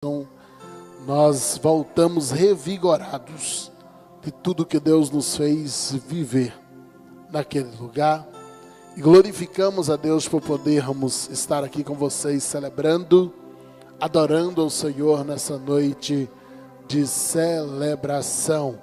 Então, nós voltamos revigorados de tudo que Deus nos fez viver naquele lugar e glorificamos a Deus por podermos estar aqui com vocês celebrando, adorando ao Senhor nessa noite de celebração.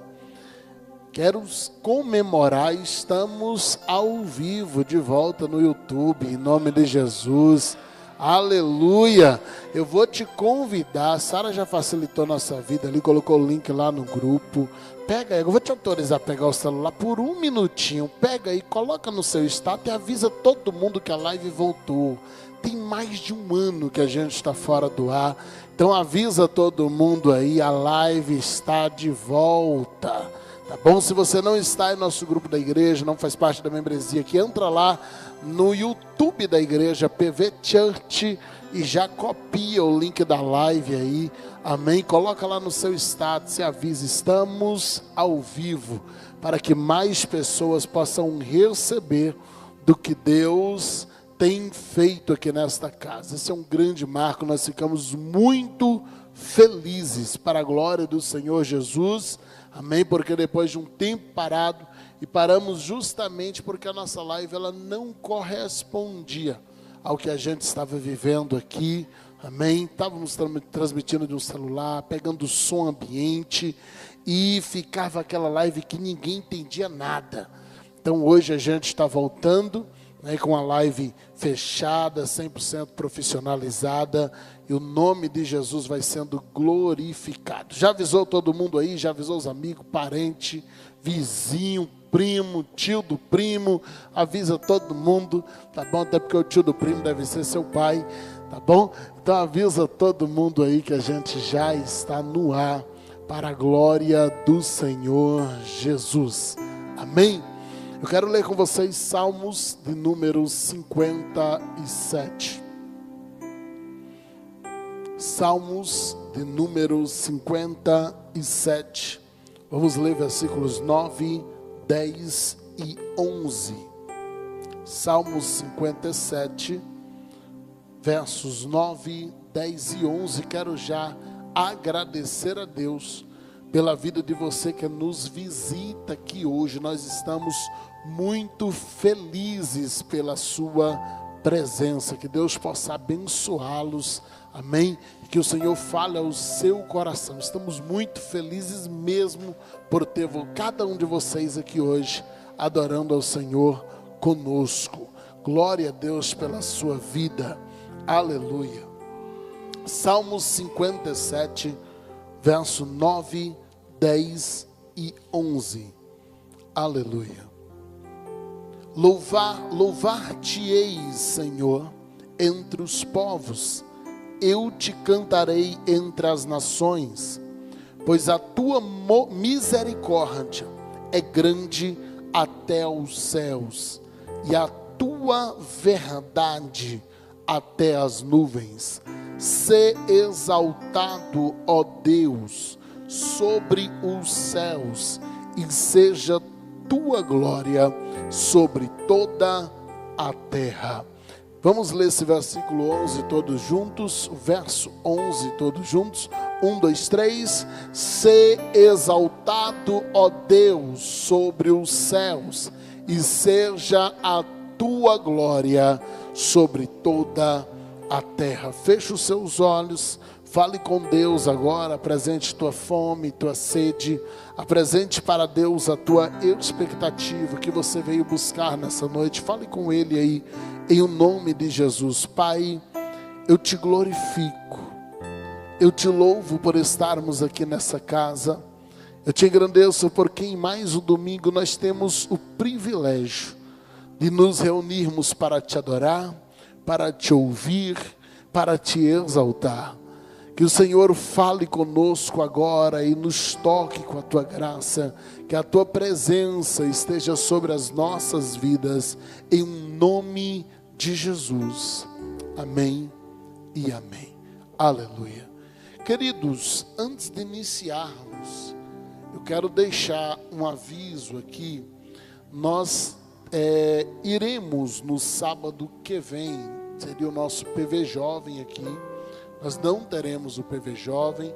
Quero comemorar, estamos ao vivo de volta no YouTube, em nome de Jesus. Aleluia! Eu vou te convidar, a Sara já facilitou nossa vida ali, colocou o link lá no grupo. Pega aí, eu vou te autorizar a pegar o celular por um minutinho. Pega aí, coloca no seu status e avisa todo mundo que a live voltou. Tem mais de um ano que a gente está fora do ar. Então avisa todo mundo aí, a live está de volta. Tá bom? Se você não está em nosso grupo da igreja, não faz parte da membresia aqui, entra lá no YouTube da igreja, PV Church, e já copia o link da live aí, amém? Coloca lá no seu status e avisa, estamos ao vivo, para que mais pessoas possam receber do que Deus tem feito aqui nesta casa. Esse é um grande marco, nós ficamos muito felizes para a glória do Senhor Jesus. Amém? Porque depois de um tempo parado, e paramos justamente porque a nossa live ela não correspondia ao que a gente estava vivendo aqui. Amém? Estávamos transmitindo de um celular, pegando som ambiente, e ficava aquela live que ninguém entendia nada. Então hoje a gente está voltando, né, com a live fechada, 100% profissionalizada, e o nome de Jesus vai sendo glorificado. Já avisou todo mundo aí? Já avisou os amigos, parente, vizinho, primo, tio do primo? Avisa todo mundo, tá bom? Até porque o tio do primo deve ser seu pai, tá bom? Então avisa todo mundo aí que a gente já está no ar para a glória do Senhor Jesus. Amém? Eu quero ler com vocês Salmos de número 57. Salmos de número 57. Vamos ler versículos 9, 10 e 11. Salmos 57, versos 9, 10 e 11. Quero já agradecer a Deus pela vida de você que nos visita aqui hoje. Nós estamos muito felizes pela sua presença. Que Deus possa abençoá-los. Amém? Que o Senhor fale ao seu coração. Estamos muito felizes mesmo por ter cada um de vocês aqui hoje adorando ao Senhor conosco. Glória a Deus pela sua vida. Aleluia. Salmos 57, verso 9, 10 e 11. Aleluia. Louvar-te-ei, Senhor, entre os povos. Eu te cantarei entre as nações, pois a tua misericórdia é grande até os céus, e a tua verdade até as nuvens. Sê exaltado, ó Deus, sobre os céus, e seja tua glória sobre toda a terra. Vamos ler esse versículo 11 todos juntos, o verso 11 todos juntos, 1, 2, 3, Sê exaltado, ó Deus, sobre os céus, e seja a tua glória sobre toda a terra. Feche os seus olhos, fale com Deus agora, apresente tua fome, tua sede, apresente para Deus a tua expectativa que você veio buscar nessa noite. Fale com Ele aí, em o nome de Jesus. Pai, eu te glorifico, eu te louvo por estarmos aqui nessa casa, eu te engrandeço porque em mais um domingo nós temos o privilégio de nos reunirmos para te adorar, para te ouvir, para te exaltar. Que o Senhor fale conosco agora e nos toque com a tua graça, que a tua presença esteja sobre as nossas vidas, em nome de Jesus. Amém e amém. Aleluia. Queridos, antes de iniciarmos, eu quero deixar um aviso aqui. Nós iremos no sábado que vem, seria o nosso PV Jovem aqui, nós não teremos o PV Jovem,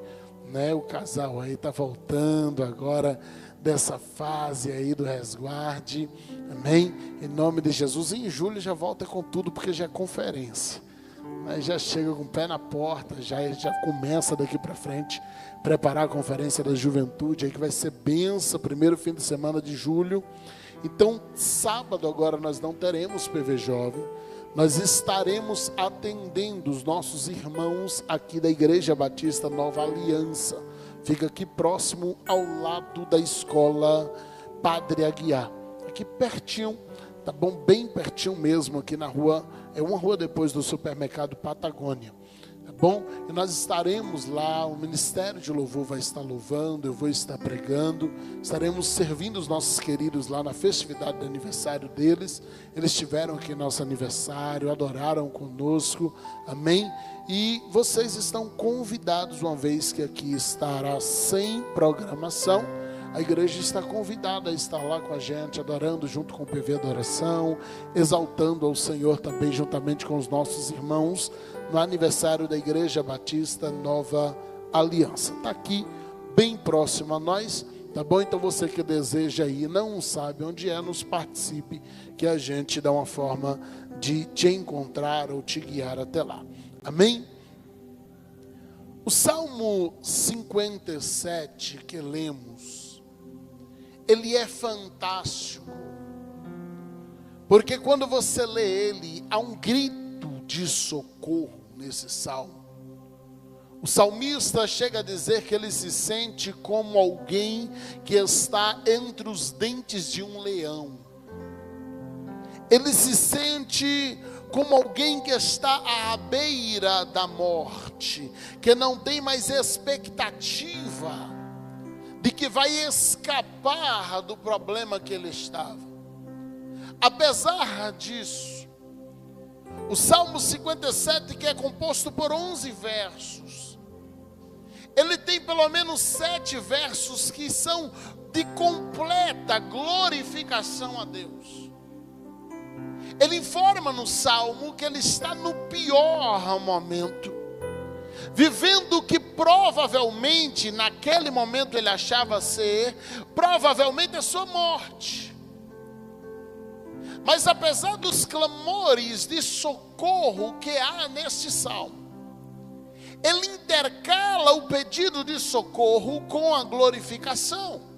né? O casal aí está voltando agora dessa fase aí do resguarde, amém? Em nome de Jesus. E em julho já volta com tudo, porque já é conferência. Mas já chega com o pé na porta, já começa daqui para frente, preparar a conferência da juventude, aí que vai ser benção, primeiro fim de semana de julho. Então, sábado agora nós não teremos PV Jovem, nós estaremos atendendo os nossos irmãos aqui da Igreja Batista Nova Aliança. Fica aqui próximo ao lado da escola Padre Aguiar, aqui pertinho, tá bom? Bem pertinho mesmo, aqui na rua, é uma rua depois do supermercado Patagônia, tá bom? E nós estaremos lá, o Ministério de Louvor vai estar louvando, eu vou estar pregando, estaremos servindo os nossos queridos lá na festividade do aniversário deles. Eles estiveram aqui no nosso aniversário, adoraram conosco, amém? E vocês estão convidados, uma vez que aqui estará sem programação, a igreja está convidada a estar lá com a gente, adorando junto com o PV Adoração, exaltando ao Senhor também juntamente com os nossos irmãos, no aniversário da Igreja Batista Nova Aliança. Está aqui, bem próximo a nós, tá bom? Então você que deseja ir, não sabe onde é, nos participe, que a gente dá uma forma de te encontrar ou te guiar até lá. Amém? O Salmo 57 que lemos, ele é fantástico, porque quando você lê ele, há um grito de socorro nesse salmo. O salmista chega a dizer que ele se sente como alguém que está entre os dentes de um leão. Ele se sente como alguém que está à beira da morte, que não tem mais expectativa de que vai escapar do problema que ele estava. Apesar disso, o Salmo 57, que é composto por 11 versos, ele tem pelo menos 7 versos que são de completa glorificação a Deus. Ele informa no Salmo que ele está no pior momento, vivendo o que provavelmente naquele momento ele achava ser, provavelmente a sua morte. Mas apesar dos clamores de socorro que há neste salmo, ele intercala o pedido de socorro com a glorificação.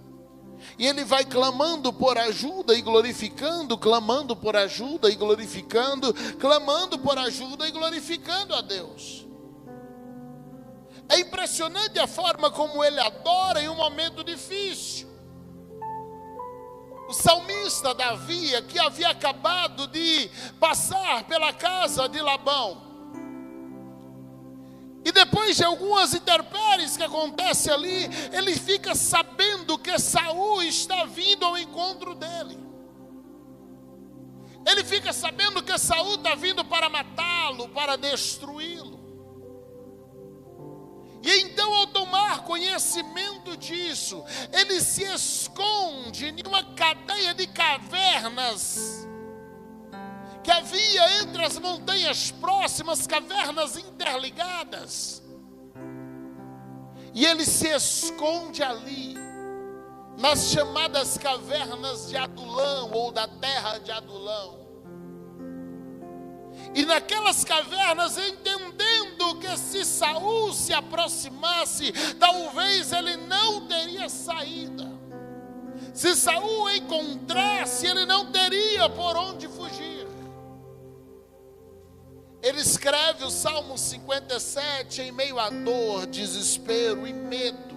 E ele vai clamando por ajuda e glorificando, clamando por ajuda e glorificando, clamando por ajuda e glorificando a Deus. É impressionante a forma como ele adora em um momento difícil. O salmista Davi, que havia acabado de passar pela casa de Labão, e depois de algumas intempéries que acontecem ali, ele fica sabendo que Saul está vindo ao encontro dele. Ele fica sabendo que Saul está vindo para matá-lo, para destruí-lo. E então, ao tomar conhecimento disso, ele se esconde em uma cadeia de cavernas que havia entre as montanhas próximas, cavernas interligadas. E ele se esconde ali, nas chamadas cavernas de Adulão, ou da terra de Adulão. E naquelas cavernas, entendendo que se Saul se aproximasse, talvez ele não teria saída. Se Saul o encontrasse, ele não teria por onde fugir. Ele escreve o Salmo 57 em meio a dor, desespero e medo.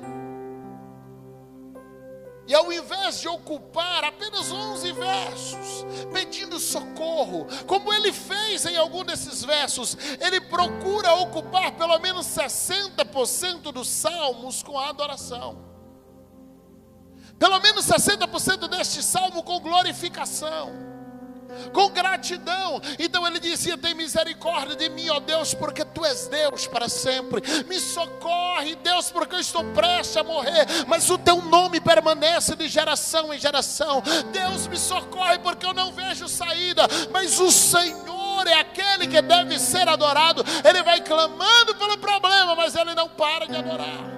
E ao invés de ocupar apenas 11 versos, pedindo socorro, como ele fez em algum desses versos, ele procura ocupar pelo menos 60% dos salmos com a adoração. Pelo menos 60% deste salmo com glorificação, com gratidão. Então ele dizia: tem misericórdia de mim, ó Deus, porque tu és Deus para sempre. Me socorre, Deus, porque eu estou prestes a morrer, mas o teu nome permanece de geração em geração. Deus, me socorre, porque eu não vejo saída, mas o Senhor adorador é aquele que deve ser adorado. Ele vai clamando pelo problema, mas ele não para de adorar.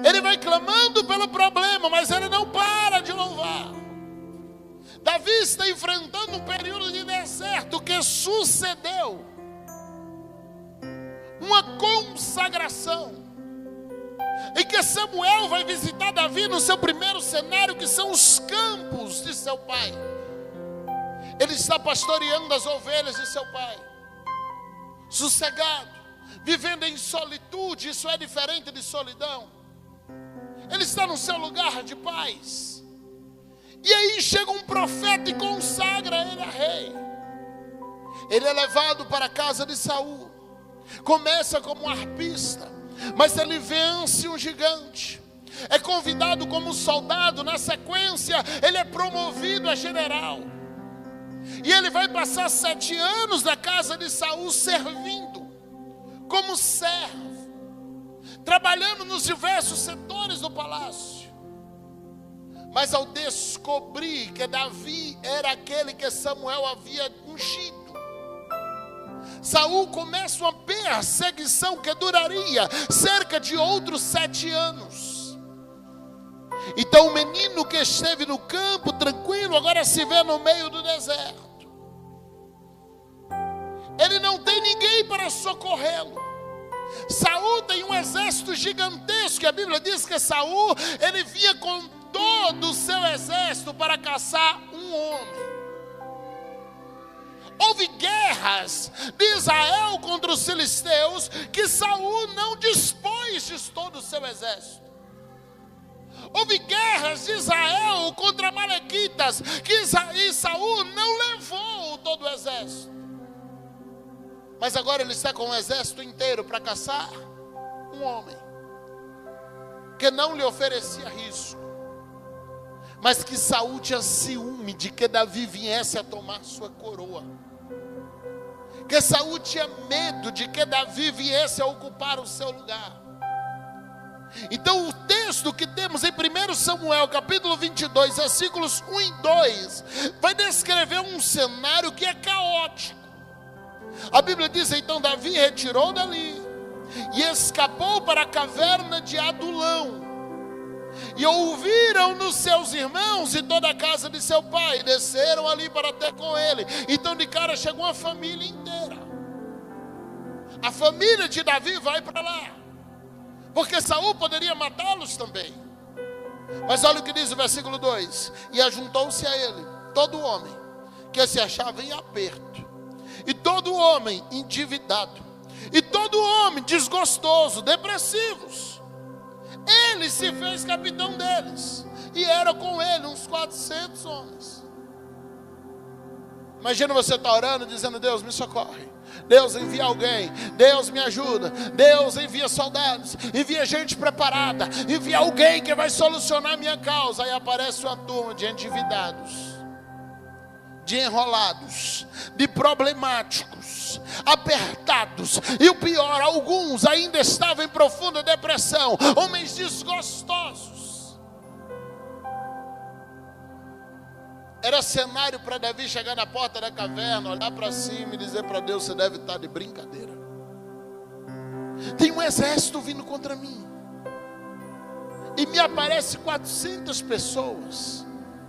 Ele vai clamando pelo problema, mas ele não para de louvar. Davi está enfrentando um período de deserto que sucedeu uma consagração, em que Samuel vai visitar Davi no seu primeiro cenário, que são os campos de seu pai. Ele está pastoreando as ovelhas de seu pai, sossegado, vivendo em solitude. Isso é diferente de solidão. Ele está no seu lugar de paz. E aí chega um profeta e consagra ele a rei. Ele é levado para a casa de Saul. Começa como um arpista, mas ele vence um gigante. É convidado como soldado. Na sequência, ele é promovido a general. E ele vai passar 7 anos na casa de Saul servindo como servo, trabalhando nos diversos setores do palácio. Mas ao descobrir que Davi era aquele que Samuel havia ungido, Saul começa uma perseguição que duraria cerca de outros 7 anos. Então o menino que esteve no campo tranquilo, agora se vê no meio do deserto. Ele não tem ninguém para socorrê-lo. Saul tem um exército gigantesco, e a Bíblia diz que Saul, ele vinha com todo o seu exército para caçar um homem. Houve guerras de Israel contra os filisteus que Saul não dispôs de todo o seu exército. Houve guerras de Israel contra amalequitas que Saul não levou todo o exército. Mas agora ele está com um exército inteiro para caçar um homem que não lhe oferecia risco, mas que Saul tinha ciúme de que Davi viesse a tomar sua coroa, que Saul tinha medo de que Davi viesse a ocupar o seu lugar. Então o texto que temos em 1 Samuel capítulo 22, versículos 1 e 2, vai descrever um cenário que é caótico. A Bíblia diz: então Davi retirou dali e escapou para a caverna de Adulão. E ouviram nos seus irmãos e toda a casa de seu pai, desceram ali para ter com ele. Então de cara chegou uma família inteira. A família de Davi vai para lá, porque Saul poderia matá-los também. Mas olha o que diz o versículo 2: e ajuntou-se a ele todo homem que se achava em aperto, e todo homem endividado, e todo homem desgostoso, depressivos. Ele se fez capitão deles, e era com ele uns 400 homens. Imagina você estar orando, dizendo: Deus me socorre, Deus envia alguém, Deus me ajuda, Deus envia soldados, envia gente preparada, envia alguém que vai solucionar a minha causa. Aí aparece uma turma de endividados, de enrolados, de problemáticos, apertados, e o pior, alguns ainda estavam em profunda depressão, homens desgostosos. Era cenário para Davi chegar na porta da caverna, olhar para cima e dizer para Deus: você deve estar de brincadeira, tem um exército vindo contra mim, e me aparece 400 pessoas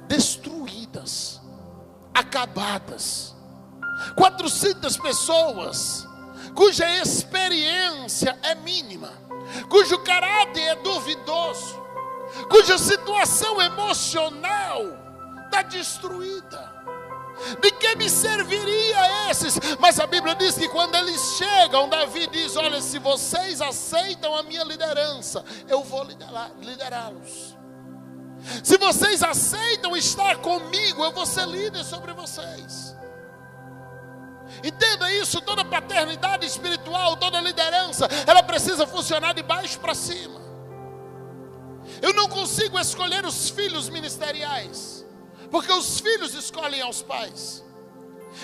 destruídas, acabadas, 400 pessoas cuja experiência é mínima, cujo caráter é duvidoso, cuja situação emocional está destruída. De que me serviria esses? Mas a Bíblia diz que quando eles chegam, Davi diz: olha, se vocês aceitam a minha liderança, eu vou liderá-los. Se vocês aceitam estar comigo, eu vou ser líder sobre vocês. Entenda isso: toda paternidade espiritual, toda liderança, ela precisa funcionar de baixo para cima. Eu não consigo escolher os filhos ministeriais, porque os filhos escolhem aos pais.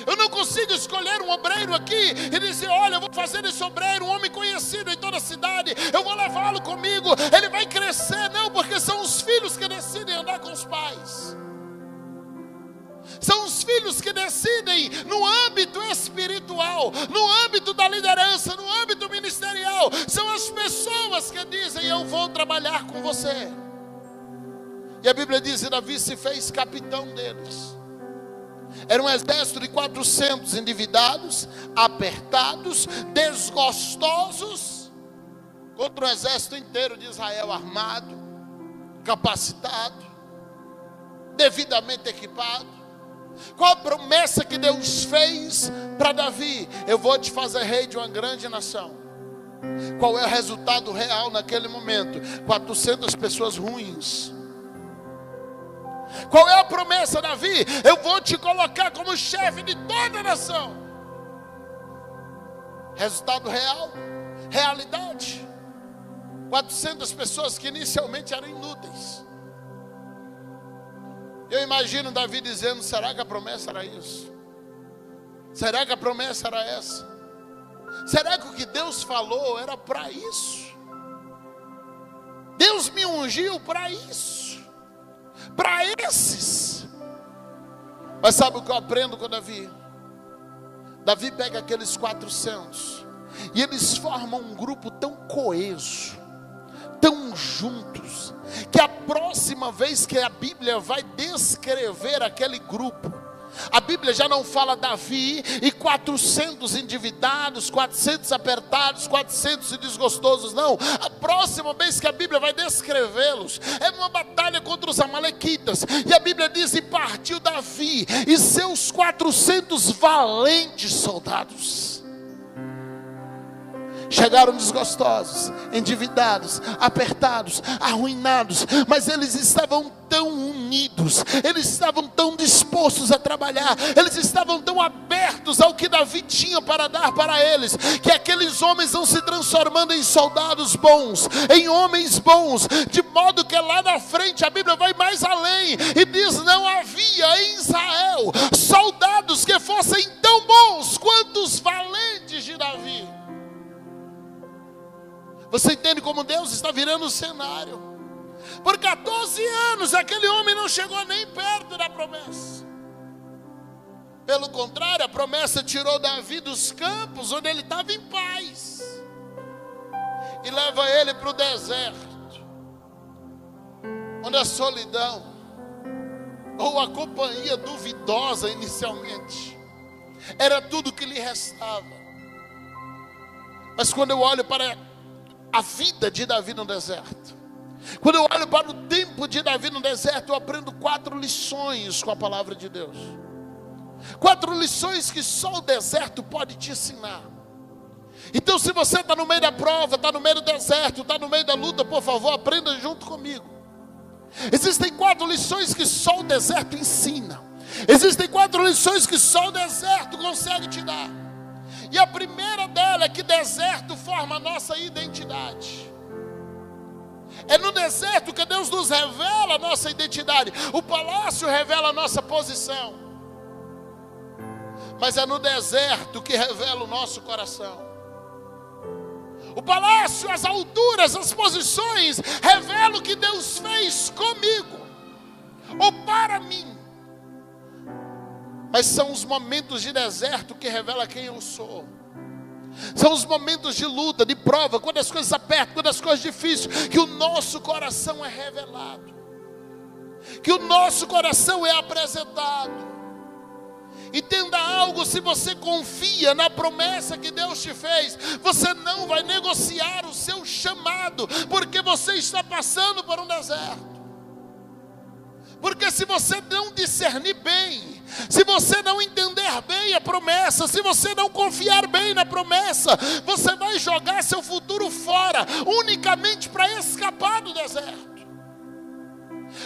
Eu não consigo escolher um obreiro aqui e dizer: olha, eu vou fazer desse obreiro um homem conhecido em toda a cidade, eu vou levá-lo comigo, ele vai crescer. Não, porque são os filhos que decidem andar com os pais. São os filhos espíritos que decidem no âmbito espiritual, no âmbito da liderança, no âmbito ministerial. São as pessoas que dizem: eu vou trabalhar com você. E a Bíblia diz que Davi se fez capitão deles. Era um exército de 400 endividados, apertados, desgostosos, contra um exército inteiro de Israel armado, capacitado, devidamente equipado. Qual a promessa que Deus fez para Davi? Eu vou te fazer rei de uma grande nação. Qual é o resultado real naquele momento? 400 pessoas ruins. Qual é a promessa, Davi? Eu vou te colocar como chefe de toda a nação. Resultado real, realidade. 400 pessoas que inicialmente eram inúteis. Eu imagino Davi dizendo: será que a promessa era isso? Será que a promessa era essa? Será que o que Deus falou era para isso? Deus me ungiu para isso, para esses. Mas sabe o que eu aprendo com Davi? Davi pega aqueles 400 e eles formam um grupo tão coeso, tão juntos, que a próxima vez que a Bíblia vai descrever aquele grupo, a Bíblia já não fala Davi e 400 endividados, 400 apertados, 400 desgostosos, não. A próxima vez que a Bíblia vai descrevê-los é uma batalha contra os amalequitas. E a Bíblia diz: e partiu Davi e seus 400 valentes soldados. Chegaram desgostosos, endividados, apertados, arruinados, mas eles estavam tão unidos, eles estavam tão dispostos a trabalhar, eles estavam tão abertos ao que Davi tinha para dar para eles, que aqueles homens vão se transformando em soldados bons, em homens bons, de modo que lá na frente a Bíblia vai mais além e diz: não havia em Israel soldados que fossem tão bons quanto os valentes de Davi. Você entende como Deus está virando o cenário? Por 14 anos aquele homem não chegou nem perto da promessa. Pelo contrário, a promessa tirou Davi dos campos onde ele estava em paz e leva ele para o deserto, onde a solidão ou a companhia duvidosa inicialmente era tudo que lhe restava. Mas quando eu olho para a vida de Davi no deserto, quando eu olho para o tempo de Davi no deserto, eu aprendo 4 lições com a palavra de Deus. 4 lições que só o deserto pode te ensinar. Então, se você está no meio da prova, está no meio do deserto, está no meio da luta, por favor, aprenda junto comigo. Existem 4 lições que só o deserto ensina. Existem 4 lições que só o deserto consegue te dar. E a primeira dela é que deserto forma a nossa identidade. É no deserto que Deus nos revela a nossa identidade. O palácio revela a nossa posição, mas é no deserto que revela o nosso coração. O palácio, as alturas, as posições revelam o que Deus fez comigo ou para mim. Mas são os momentos de deserto que revelam quem eu sou. São os momentos de luta, de prova, quando as coisas apertam, quando as coisas difíceis, que o nosso coração é revelado, que o nosso coração é apresentado. Entenda algo: se você confia na promessa que Deus te fez, você não vai negociar o seu chamado, porque você está passando por um deserto. Porque se você não discernir bem, se você não entender bem a promessa, se você não confiar bem na promessa, você vai jogar seu futuro fora, unicamente para escapar do deserto.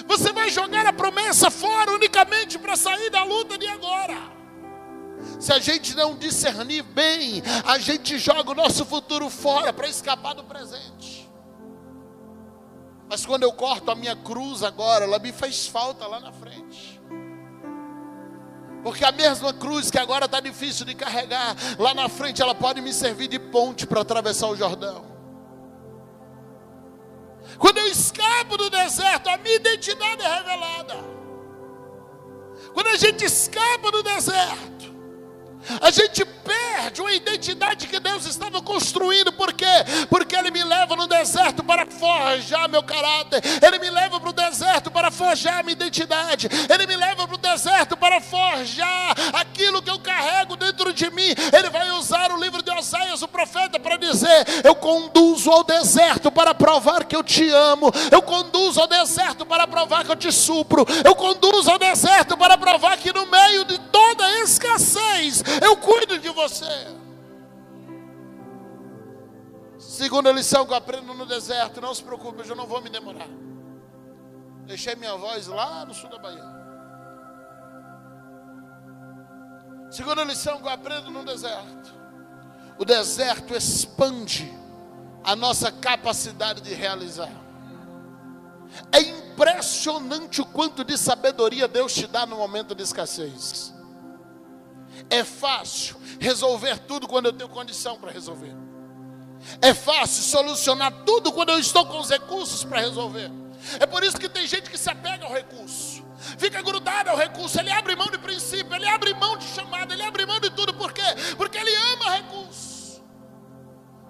Você vai jogar a promessa fora, unicamente para sair da luta de agora. Se a gente não discernir bem, a gente joga o nosso futuro fora para escapar do presente. Mas quando eu corto a minha cruz agora, ela me faz falta lá na frente. Porque a mesma cruz que agora está difícil de carregar, lá na frente ela pode me servir de ponte para atravessar o Jordão. Quando eu escapo do deserto, a minha identidade é revelada. Quando a gente escapa do deserto, a gente perde uma identidade que Deus estava construindo. Por quê? Porque Ele me leva no deserto para forjar meu caráter. Ele me leva para o deserto para forjar minha identidade. Ele me leva para o deserto para forjar aquilo que eu carrego dentro de mim. Ele vai usar o livro de Oséias, o profeta, para dizer: eu conduzo ao deserto para provar que eu te amo. Eu conduzo ao deserto para provar que eu te supro. Eu conduzo ao deserto para provar que no meio de toda a escassez eu cuido de você. Segunda lição que eu aprendo no deserto: não se preocupe, eu já não vou me demorar. Deixei minha voz lá no sul da Bahia. Segunda lição que eu aprendo no deserto: o deserto expande a nossa capacidade de realizar. É impressionante o quanto de sabedoria Deus te dá no momento de escassez. É fácil resolver tudo quando eu tenho condição para resolver. É fácil solucionar tudo quando eu estou com os recursos para resolver. É por isso que tem gente que se apega ao recurso, fica grudado ao recurso. Ele abre mão de princípio, ele abre mão de chamada, ele abre mão de tudo. Por quê? Porque ele ama recurso.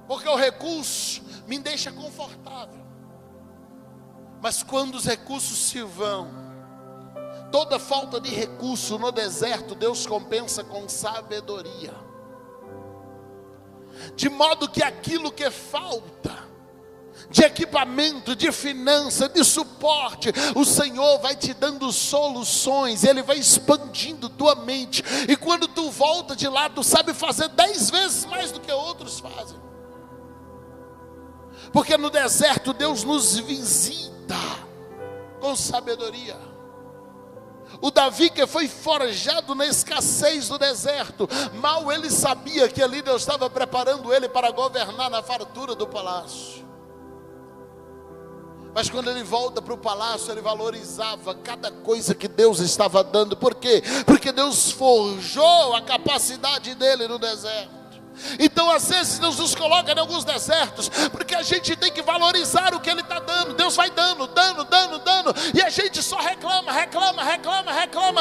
Porque o recurso me deixa confortável. Mas quando os recursos se vão, toda falta de recurso no deserto, Deus compensa com sabedoria. De modo que aquilo que falta, de equipamento, de finança, de suporte, o Senhor vai te dando soluções. Ele vai expandindo tua mente. E quando tu volta de lá, tu sabe fazer 10 vezes mais do que outros fazem. Porque no deserto Deus nos visita com sabedoria. O Davi, que foi forjado na escassez do deserto, mal ele sabia que ali Deus estava preparando ele para governar na fartura do palácio. Mas quando ele volta para o palácio, ele valorizava cada coisa que Deus estava dando. Por quê? Porque Deus forjou a capacidade dele no deserto. Então às vezes Deus nos coloca em alguns desertos, porque a gente tem que valorizar o que Ele está dando. Deus vai dando, e a gente só reclama.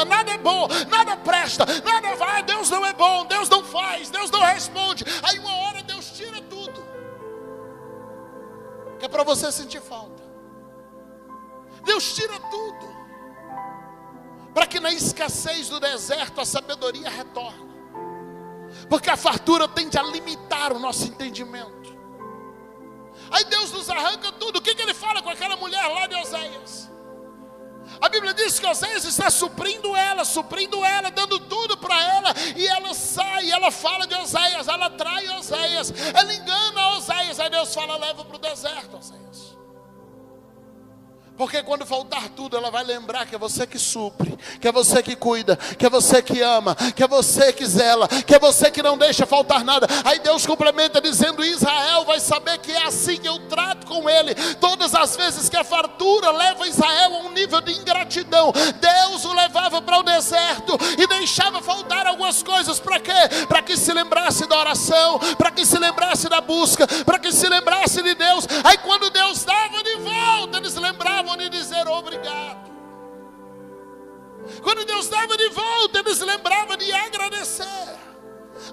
Nada é bom, nada presta, nada vai. Deus não é bom, Deus não faz, Deus não responde. Aí uma hora Deus tira tudo, que é para você sentir falta. Deus tira tudo, para que na escassez do deserto a sabedoria retorne. Porque a fartura tende a limitar o nosso entendimento. Aí Deus nos arranca tudo. O que ele fala com aquela mulher lá de Oséias? A Bíblia diz que Oséias está suprindo ela, dando tudo para ela. E ela sai, ela fala de Oséias, ela trai Oséias, ela engana Oséias. Aí Deus fala: leva para o deserto, Oséias. Porque quando faltar tudo, ela vai lembrar que é você que supre, que é você que cuida, que é você que ama, que é você que zela, que é você que não deixa faltar nada. Aí Deus complementa dizendo: Israel vai saber que é assim que eu trato com ele. Todas as vezes que a fartura leva Israel a um nível de ingratidão, Deus o levava para o deserto e deixava faltar algumas coisas. Para quê? Para que se lembrasse da oração, para que se lembrasse da busca, para que se lembrasse de Deus. Aí quando Deus dava de volta, eles lembravam de dizer obrigado. Quando Deus dava de volta, eles lembravam de agradecer.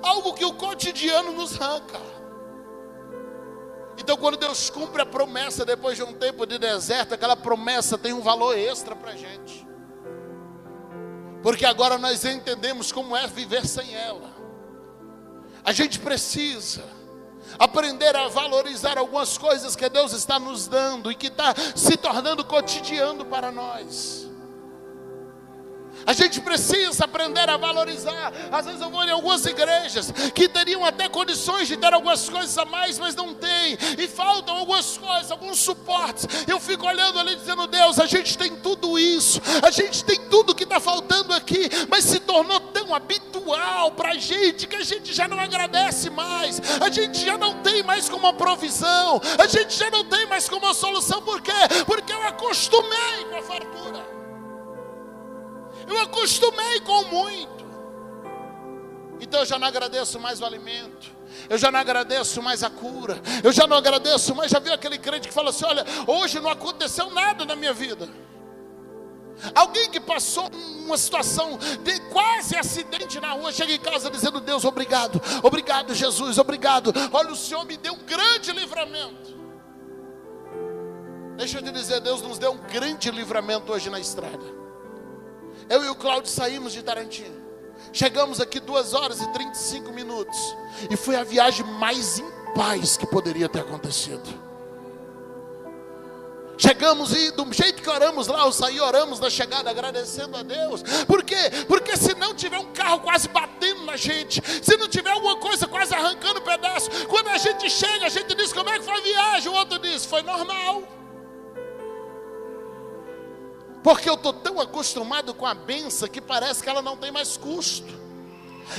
Algo que o cotidiano nos arranca. Então quando Deus cumpre a promessa depois de um tempo de deserto, aquela promessa tem um valor extra para a gente. Porque agora nós entendemos como é viver sem ela. A gente precisa aprender a valorizar algumas coisas que Deus está nos dando e que está se tornando cotidiano para nós. A gente precisa aprender a valorizar. Às vezes eu vou em algumas igrejas que teriam até condições de ter algumas coisas a mais, mas não tem, e faltam algumas coisas, alguns suportes. Eu fico olhando ali dizendo: Deus, a gente tem tudo isso, a gente tem tudo que está faltando aqui, mas se tornou tão habitual para a gente que a gente já não agradece mais, a gente já não tem mais como uma provisão, a gente já não tem mais como uma solução. Por quê? Porque eu acostumei com a fartura. Eu acostumei com muito. Então eu já não agradeço mais o alimento, eu já não agradeço mais a cura, eu já não agradeço mais. Já viu aquele crente que fala assim: olha, hoje não aconteceu nada na minha vida. Alguém que passou uma situação de quase acidente na rua, chega em casa dizendo: Deus, obrigado, obrigado Jesus, obrigado. Olha, o Senhor me deu um grande livramento. Deixa eu te dizer, Deus nos deu um grande livramento hoje na estrada. Eu e o Cláudio saímos de Tarantina. Chegamos aqui 2h35 e foi a viagem mais em paz que poderia ter acontecido. Chegamos e do jeito que oramos lá, eu saí, oramos na chegada agradecendo a Deus. Por quê? Porque se não tiver um carro quase batendo na gente, se não tiver alguma coisa quase arrancando pedaço, quando a gente chega, a gente diz: como é que foi a viagem? O outro diz: foi normal. Porque eu estou tão acostumado com a bênção que parece que ela não tem mais custo,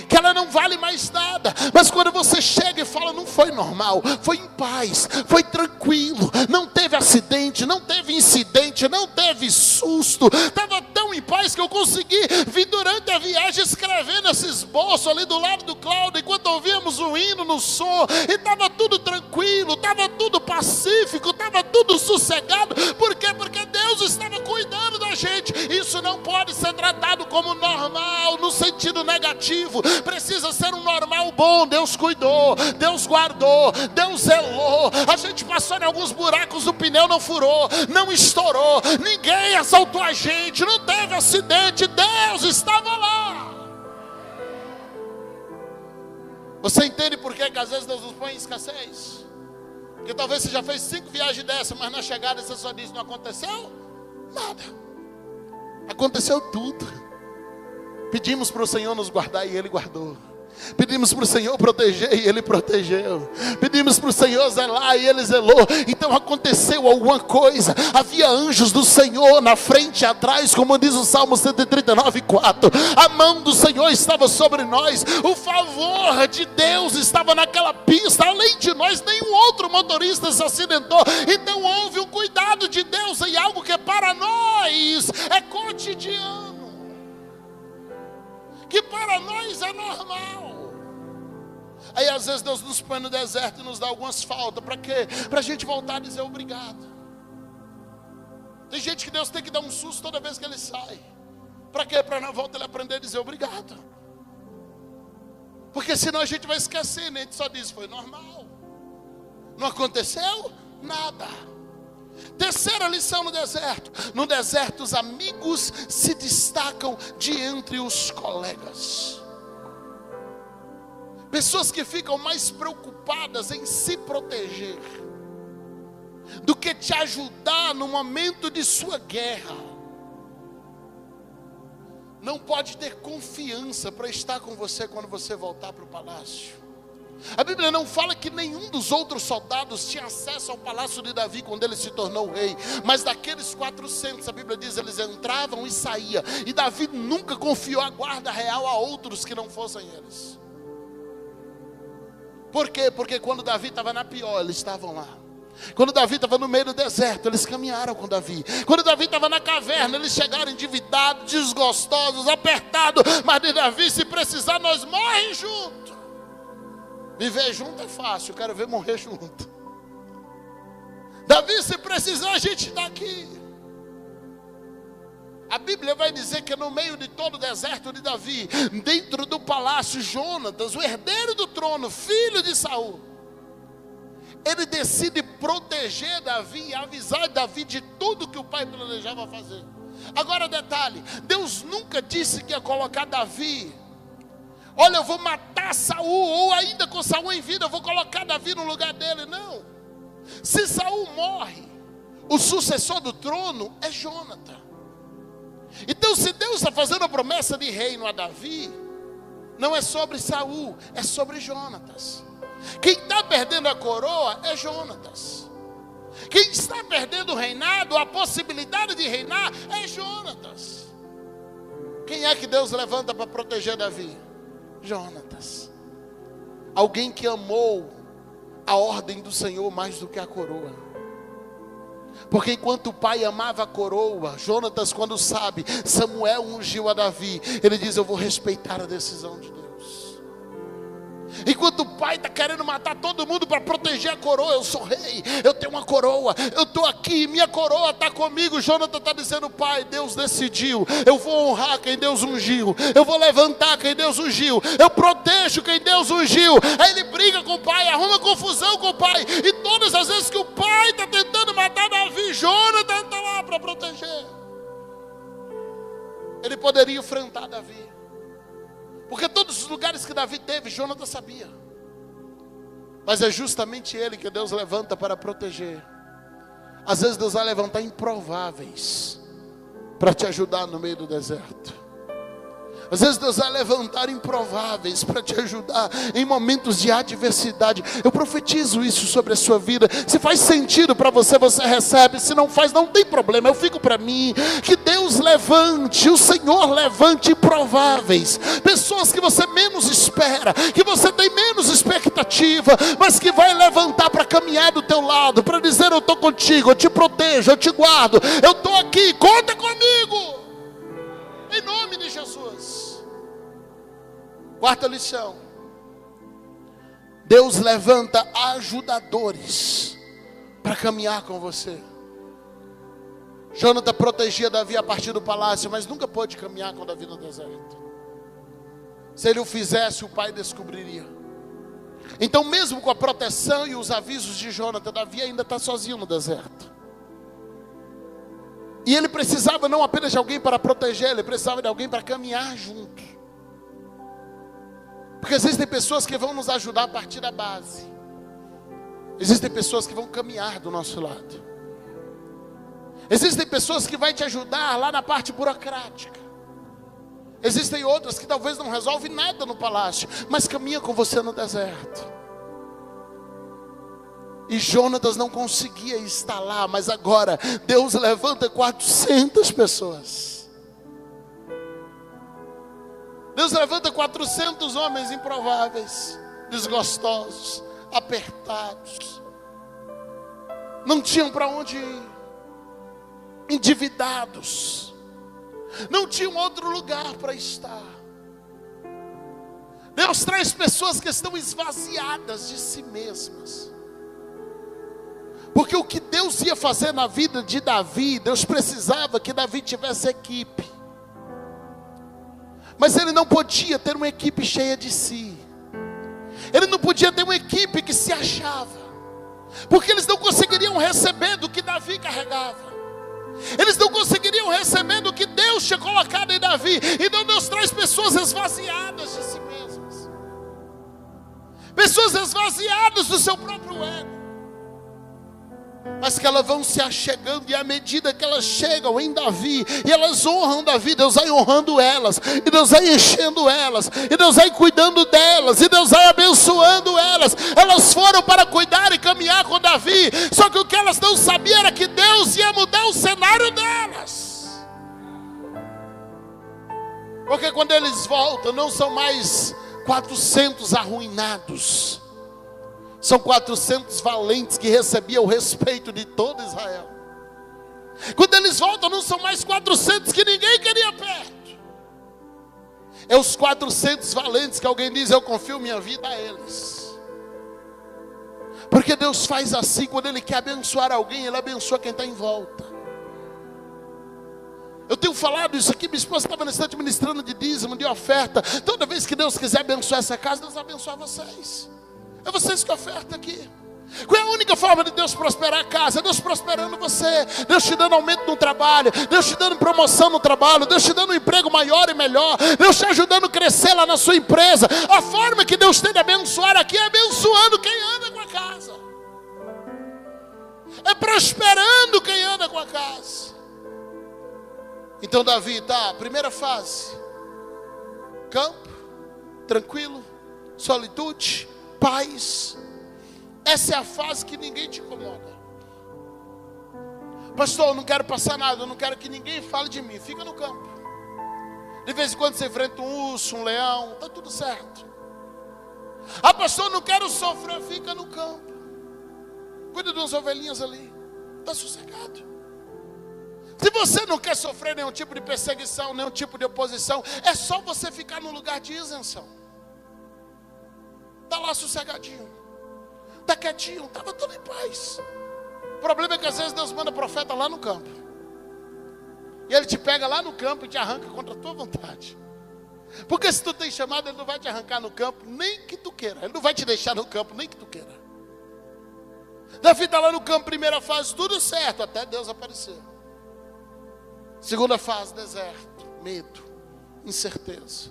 que ela não vale mais nada. Mas quando você chega e fala: não foi normal, foi em paz, foi tranquilo, não teve acidente, não teve incidente, não teve susto, estava tão em paz que eu consegui vir durante a viagem escrevendo esse esboço ali do lado do Cláudio, enquanto ouvíamos o hino no som, e estava tudo tranquilo, estava tudo pacífico, estava tudo sossegado. Por quê? Porque Deus estava cuidando da gente. Isso não pode ser tratado como normal no sentido negativo. Precisa ser um normal bom. Deus cuidou, Deus guardou, Deus zelou. A gente passou em alguns buracos, o pneu não furou, não estourou, ninguém assaltou a gente, não teve acidente, Deus estava lá. Você entende por que às vezes Deus nos põe em escassez? Porque talvez você já fez 5 viagens dessas, mas na chegada você só diz: não aconteceu nada. Aconteceu tudo. Pedimos para o Senhor nos guardar e Ele guardou. Pedimos para o Senhor proteger e Ele protegeu. Pedimos para o Senhor zelar e Ele zelou. Então aconteceu alguma coisa. Havia anjos do Senhor na frente e atrás, como diz o Salmo 139:4. A mão do Senhor estava sobre nós. O favor de Deus estava naquela pista. Além de nós, nenhum outro motorista se acidentou. Então houve um cuidado de Deus em algo que para nós é cotidiano, que para nós é normal. Aí às vezes Deus nos põe no deserto e nos dá algumas faltas. Para quê? Para a gente voltar a dizer obrigado. Tem gente que Deus tem que dar um susto toda vez que ele sai. Para quê? Para na volta ele aprender a dizer obrigado. Porque senão a gente vai esquecer, né? A gente só diz: foi normal, não aconteceu nada. Terceira lição no deserto. No deserto os amigos se destacam de entre os colegas. Pessoas que ficam mais preocupadas em se proteger do que te ajudar no momento de sua guerra. Não pode ter confiança para estar com você quando você voltar para o palácio. A Bíblia não fala que nenhum dos outros soldados tinha acesso ao palácio de Davi quando ele se tornou rei. Mas daqueles 400, a Bíblia diz, eles entravam e saíam. E Davi nunca confiou a guarda real a outros que não fossem eles. Por quê? Porque quando Davi estava na pior, eles estavam lá. Quando Davi estava no meio do deserto, eles caminharam com Davi. Quando Davi estava na caverna, eles chegaram endividados, desgostosos, apertados. Mas de Davi, se precisar, nós morremos juntos. Viver junto é fácil, eu quero ver morrer junto. Davi, se precisar, a gente está aqui. A Bíblia vai dizer que no meio de todo o deserto de Davi, dentro do palácio, Jonatas, o herdeiro do trono, filho de Saul, ele decide proteger Davi e avisar Davi de tudo que o pai planejava fazer. Agora detalhe, Deus nunca disse que ia colocar Davi: olha, eu vou matar Saul, ou ainda com Saul em vida, eu vou colocar Davi no lugar dele. Não. Se Saul morre, o sucessor do trono é Jonatas. Então, se Deus está fazendo a promessa de reino a Davi, não é sobre Saul, é sobre Jonatas. Quem está perdendo a coroa é Jonatas. Quem está perdendo o reinado, a possibilidade de reinar, é Jonatas. Quem é que Deus levanta para proteger Davi? Jonatas. Alguém que amou a ordem do Senhor mais do que a coroa. Porque enquanto o pai amava a coroa, Jonatas, quando sabe, Samuel ungiu a Davi, ele diz: eu vou respeitar a decisão de Deus. Enquanto o pai está querendo matar todo mundo para proteger a coroa. Eu sou rei, eu tenho uma coroa, eu estou aqui, minha coroa está comigo. Jonathan está dizendo: pai, Deus decidiu, eu vou honrar quem Deus ungiu, eu vou levantar quem Deus ungiu, eu protejo quem Deus ungiu. Aí ele briga com o pai, arruma confusão com o pai. E todas as vezes que o pai está tentando matar Davi, Jonathan está lá para proteger. Ele poderia enfrentar Davi, porque todos os lugares que Davi teve, Jonathan sabia. Mas é justamente ele que Deus levanta para proteger. Às vezes Deus vai levantar improváveis para te ajudar no meio do deserto. Às vezes Deus vai levantar improváveis para te ajudar em momentos de adversidade. Eu profetizo isso sobre a sua vida. Se faz sentido para você, você recebe. Se não faz, não tem problema, eu fico para mim. Que Deus levante, o Senhor levante improváveis, pessoas que você menos espera, que você tem menos expectativa, mas que vai levantar para caminhar do teu lado, para dizer: eu estou contigo, eu te protejo, eu te guardo, eu estou aqui, conta comigo, em nome de Jesus. Quarta lição: Deus levanta ajudadores para caminhar com você. Jonathan protegia Davi a partir do palácio, mas nunca pôde caminhar com Davi no deserto. Se ele o fizesse, o pai descobriria. Então, mesmo com a proteção e os avisos de Jonathan, Davi ainda está sozinho no deserto. E ele precisava não apenas de alguém para proteger, ele precisava de alguém para caminhar junto. Porque existem pessoas que vão nos ajudar a partir da base. Existem pessoas que vão caminhar do nosso lado. Existem pessoas que vão te ajudar lá na parte burocrática. Existem outras que talvez não resolvem nada no palácio, mas caminham com você no deserto. E Jonatas não conseguia estar lá, mas agora Deus levanta 400 pessoas. Deus levanta 400 homens improváveis, desgostosos, apertados, não tinham para onde ir, endividados, não tinham outro lugar para estar. Deus traz pessoas que estão esvaziadas de si mesmas, porque o que Deus ia fazer na vida de Davi, Deus precisava que Davi tivesse equipe. Mas ele não podia ter uma equipe cheia de si. Ele não podia ter uma equipe que se achava, porque eles não conseguiriam receber do que Davi carregava. Eles não conseguiriam receber do que Deus tinha colocado em Davi. Então Deus traz pessoas esvaziadas de si mesmas, pessoas esvaziadas do seu próprio ego, mas que elas vão se achegando, e à medida que elas chegam em Davi, e elas honram Davi, Deus vai honrando elas, e Deus vai enchendo elas, e Deus vai cuidando delas, e Deus vai abençoando elas. Elas foram para cuidar e caminhar com Davi, só que o que elas não sabiam era que Deus ia mudar o cenário delas. Porque quando eles voltam, não são mais 400 arruinados, são 400 valentes que recebiam o respeito de todo Israel. Quando eles voltam, não são mais 400 que ninguém queria perto. É os 400 valentes que alguém diz: eu confio minha vida a eles. Porque Deus faz assim, quando Ele quer abençoar alguém, Ele abençoa quem está em volta. Eu tenho falado isso aqui, minha esposa estava no instante ministrando de dízimo, de oferta. Toda vez que Deus quiser abençoar essa casa, Deus vai abençoar vocês. É vocês que ofertam aqui. Qual é a única forma de Deus prosperar a casa? É Deus prosperando você, Deus te dando aumento no trabalho, Deus te dando promoção no trabalho, Deus te dando um emprego maior e melhor, Deus te ajudando a crescer lá na sua empresa. A forma que Deus tem de abençoar aqui é abençoando quem anda com a casa, é prosperando quem anda com a casa. Então Davi, tá, primeira fase: campo, tranquilo, solitude, paz. Essa é a fase que ninguém te incomoda. Pastor, eu não quero passar nada, eu não quero que ninguém fale de mim. Fica no campo. De vez em quando você enfrenta um urso, um leão, está tudo certo. Ah, pastor, eu não quero sofrer. Fica no campo. Cuida de umas ovelhinhas ali. Está sossegado. Se você não quer sofrer nenhum tipo de perseguição, nenhum tipo de oposição, é só você ficar num lugar de isenção. Está lá sossegadinho. Está quietinho, estava tudo em paz. O problema é que às vezes Deus manda profeta lá no campo. E ele te pega lá no campo e te arranca contra a tua vontade. Porque se tu tem chamado, ele não vai te arrancar no campo nem que tu queira. Ele não vai te deixar no campo nem que tu queira. Davi está lá no campo, primeira fase, tudo certo, até Deus aparecer. Segunda fase, deserto, medo, incerteza.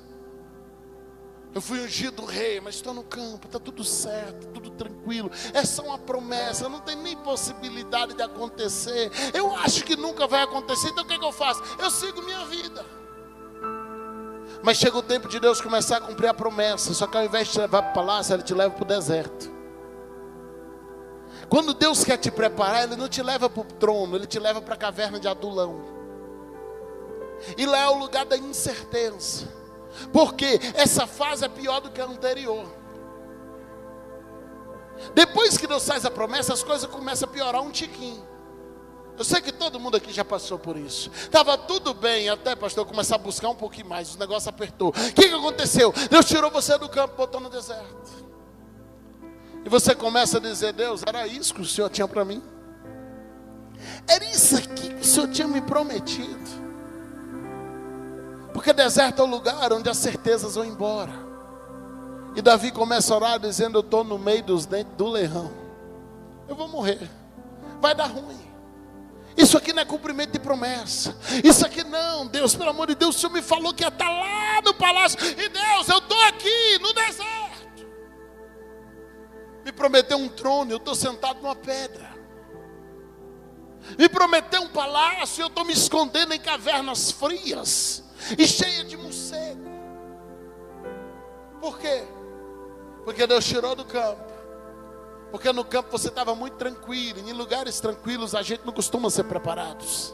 Eu fui ungido rei, mas estou no campo, está tudo certo, tudo tranquilo. É só uma promessa, não tem nem possibilidade de acontecer. Eu acho que nunca vai acontecer, então o que é que eu faço? Eu sigo minha vida. Mas chega o tempo de Deus começar a cumprir a promessa. Só que ao invés de te levar para o palácio, Ele te leva para o deserto. Quando Deus quer te preparar, Ele não te leva para o trono, Ele te leva para a caverna de Adulão. E lá é o lugar da incerteza. Porque essa fase é pior do que a anterior. Depois que Deus faz a promessa, as coisas começam a piorar um tiquinho. Eu sei que todo mundo aqui já passou por isso. Estava tudo bem, até pastor, começar a buscar um pouquinho mais. O negócio apertou. O que aconteceu? Deus tirou você do campo, botou no deserto. E você começa a dizer: Deus, era isso que o Senhor tinha para mim? Era isso aqui que o Senhor tinha me prometido? Porque deserto é o lugar onde as certezas vão embora. E Davi começa a orar dizendo: eu estou no meio dos dentes do leão. Eu vou morrer. Vai dar ruim. Isso aqui não é cumprimento de promessa. Isso aqui não, Deus, pelo amor de Deus, o Senhor me falou que ia estar lá no palácio. E Deus, eu estou aqui no deserto. Me prometeu um trono, eu estou sentado numa pedra. Me prometeu um palácio, eu estou me escondendo em cavernas frias e cheia de morcego. Por quê? Porque Deus tirou do campo. Porque no campo você estava muito tranquilo. E em lugares tranquilos a gente não costuma ser preparados.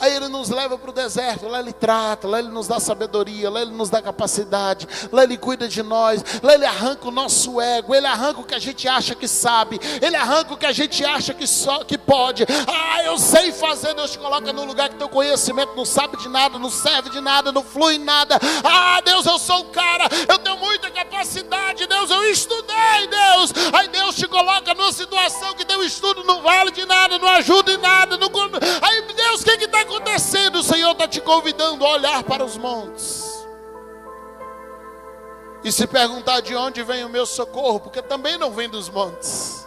Aí Ele nos leva para o deserto. Lá Ele trata, lá Ele nos dá sabedoria, lá Ele nos dá capacidade, lá Ele cuida de nós, lá Ele arranca o nosso ego, Ele arranca o que a gente acha que sabe, Ele arranca o que a gente acha que pode. Ah, eu sei fazer. Deus te coloca no lugar que teu conhecimento não sabe de nada, não serve de nada, não flui em nada. Ah, Deus, eu sou o cara, eu tenho muita capacidade. Deus, eu estudei, Deus. Aí Deus te coloca numa situação que teu estudo não vale de nada, não ajuda em nada. Aí Deus, o que está acontecendo? O Senhor está te convidando a olhar para os montes e se perguntar: de onde vem o meu socorro? Porque também não vem dos montes.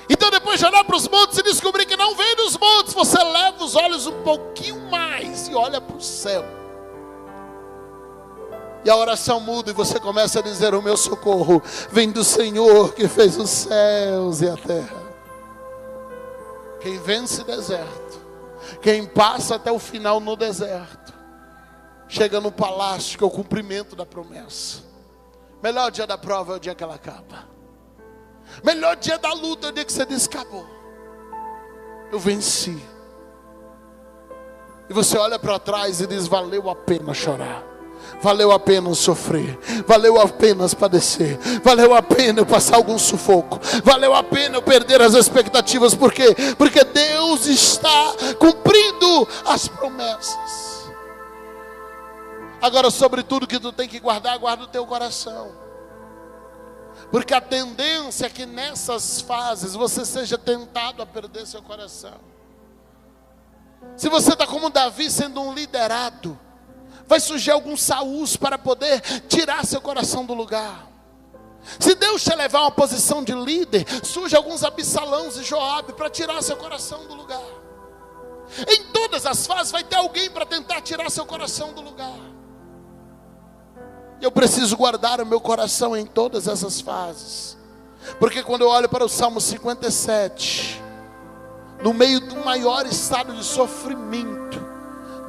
Então, depois de olhar para os montes e descobrir que não vem dos montes, você leva os olhos um pouquinho mais e olha para o céu. E a oração muda e você começa a dizer: o meu socorro vem do Senhor que fez os céus e a terra. Quem vence deserto, quem passa até o final no deserto, chega no palácio, que é o cumprimento da promessa. Melhor dia da prova é o dia que ela acaba. Melhor dia da luta é o dia que você diz: acabou, eu venci. E você olha para trás e diz: valeu a pena chorar, valeu a pena sofrer, valeu a pena padecer, valeu a pena eu passar algum sufoco, valeu a pena eu perder as expectativas. Por quê? Porque Deus está cumprindo as promessas. Agora, sobre tudo que tu tem que guardar, guarda o teu coração. Porque a tendência é que nessas fases você seja tentado a perder seu coração. Se você está como Davi, sendo um liderado, vai surgir alguns Saús para poder tirar seu coração do lugar. Se Deus te levar a uma posição de líder, surge alguns Absalãos e Joabe para tirar seu coração do lugar. Em todas as fases vai ter alguém para tentar tirar seu coração do lugar. Eu preciso guardar o meu coração em todas essas fases. Porque quando eu olho para o Salmo 57, no meio do maior estado de sofrimento,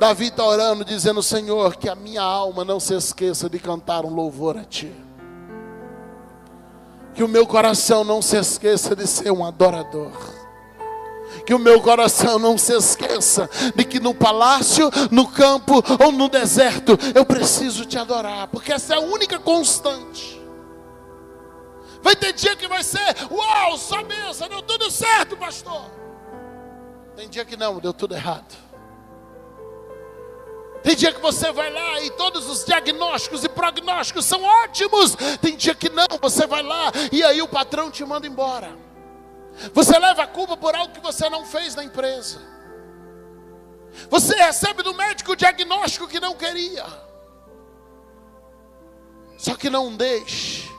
Davi está orando, dizendo: Senhor, que a minha alma não se esqueça de cantar um louvor a Ti. Que o meu coração não se esqueça de ser um adorador. Que o meu coração não se esqueça de que no palácio, no campo ou no deserto, eu preciso Te adorar. Porque essa é a única constante. Vai ter dia que vai ser: uau, só benção, deu tudo certo, pastor. Tem dia que não, deu tudo errado. Tem dia que você vai lá e todos os diagnósticos e prognósticos são ótimos. Tem dia que não, você vai lá e aí o patrão te manda embora. Você leva a culpa por algo que você não fez na empresa. Você recebe do médico o diagnóstico que não queria. Só que não deixe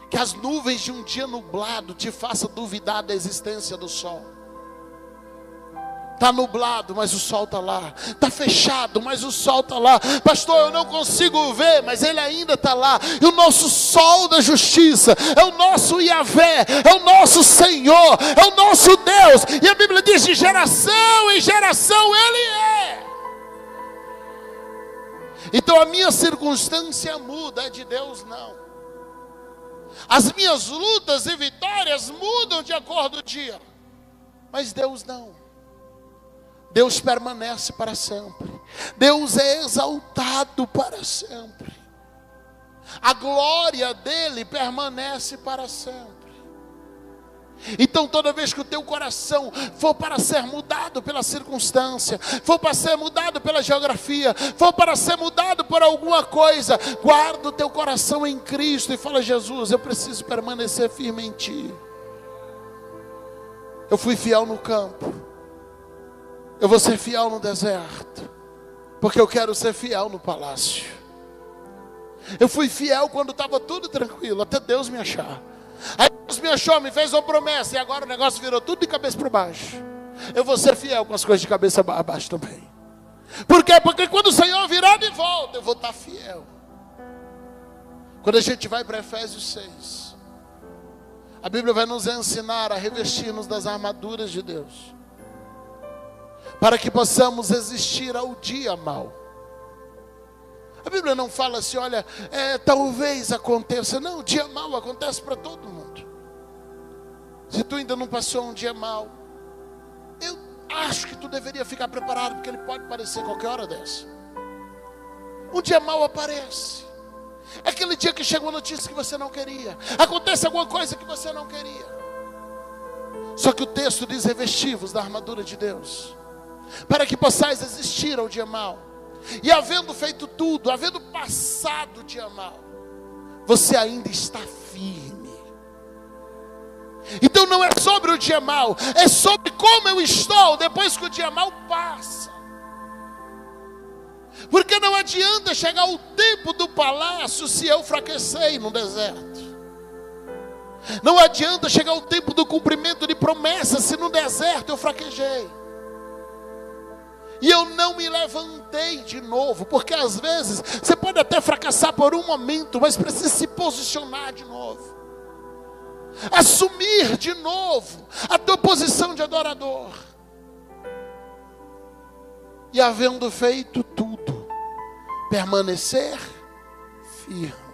que as nuvens de um dia nublado te façam duvidar da existência do sol. Está nublado, mas o sol está lá. Está fechado, mas o sol está lá. Pastor, eu não consigo ver, mas ele ainda está lá. E o nosso sol da justiça é o nosso Yahvé, é o nosso Senhor, é o nosso Deus. E a Bíblia diz: de geração em geração Ele é. Então a minha circunstância muda, é de Deus não. As minhas lutas e vitórias mudam de acordo com o dia, mas Deus não. Deus permanece para sempre. Deus é exaltado para sempre. A glória dele permanece para sempre. Então toda vez que o teu coração for para ser mudado pela circunstância, for para ser mudado pela geografia, for para ser mudado por alguma coisa, guarda o teu coração em Cristo e fala: Jesus, eu preciso permanecer firme em Ti. Eu fui fiel no campo, eu vou ser fiel no deserto, porque eu quero ser fiel no palácio. Eu fui fiel quando estava tudo tranquilo, até Deus me achar. Aí Deus me achou, me fez uma promessa, e agora o negócio virou tudo de cabeça para baixo. Eu vou ser fiel com as coisas de cabeça para baixo também. Por quê? Porque quando o Senhor virar de volta, eu vou estar fiel. Quando a gente vai para Efésios 6, a Bíblia vai nos ensinar a revestir-nos das armaduras de Deus, para que possamos resistir ao dia mau. A Bíblia não fala assim: olha, talvez aconteça. Não, o dia mau acontece para todo mundo. Se tu ainda não passou um dia mau, eu acho que tu deveria ficar preparado, porque ele pode aparecer qualquer hora dessa. Um dia mau aparece. É aquele dia que chega uma notícia que você não queria, acontece alguma coisa que você não queria. Só que o texto diz: revesti-vos da armadura de Deus, para que possais resistir ao dia mau. E havendo feito tudo, havendo passado o dia mau, você ainda está firme. Então não é sobre o dia mau, é sobre como eu estou depois que o dia mau passa. Porque não adianta chegar o tempo do palácio se eu fraquecei no deserto. Não adianta chegar o tempo do cumprimento de promessas se no deserto eu fraquejei. E eu não me levantei de novo, porque às vezes você pode até fracassar por um momento, mas precisa se posicionar de novo, assumir de novo a tua posição de adorador. E havendo feito tudo, permanecer firme.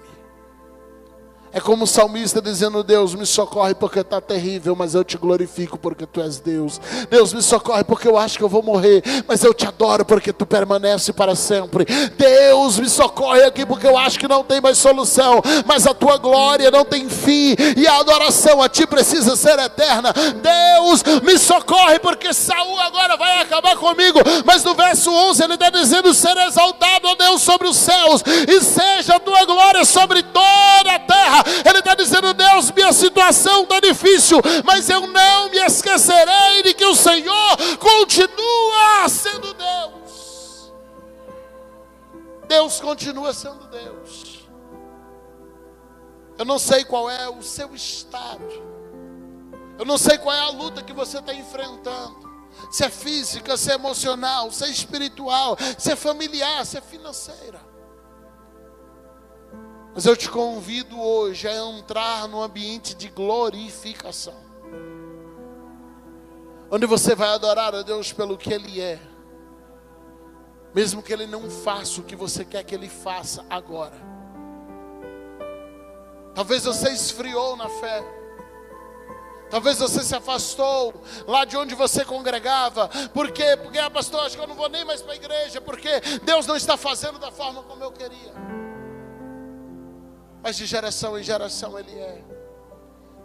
É como o salmista dizendo: Deus, me socorre porque está terrível, mas eu te glorifico porque tu és Deus. Deus, me socorre porque eu acho que eu vou morrer, mas eu te adoro porque tu permanece para sempre. Deus, me socorre aqui porque eu acho que não tem mais solução, mas a tua glória não tem fim, e a adoração a ti precisa ser eterna. Deus, me socorre porque Saul agora vai acabar comigo, mas no verso 11 ele está dizendo: ser exaltado, ó Deus, sobre os céus, e seja a tua glória sobre toda a terra. Ele está dizendo: Deus, minha situação está difícil, mas eu não me esquecerei de que o Senhor continua sendo Deus. Deus continua sendo Deus. Eu não sei qual é o seu estado, eu não sei qual é a luta que você está enfrentando, se é física, se é emocional, se é espiritual, se é familiar, se é financeira. Mas eu te convido hoje a entrar num ambiente de glorificação, onde você vai adorar a Deus pelo que Ele é, mesmo que Ele não faça o que você quer que Ele faça agora. Talvez você esfriou na fé, talvez você se afastou lá de onde você congregava. Por quê? Porque, pastor, acho que eu não vou nem mais para a igreja, porque Deus não está fazendo da forma como eu queria. Mas de geração em geração Ele é.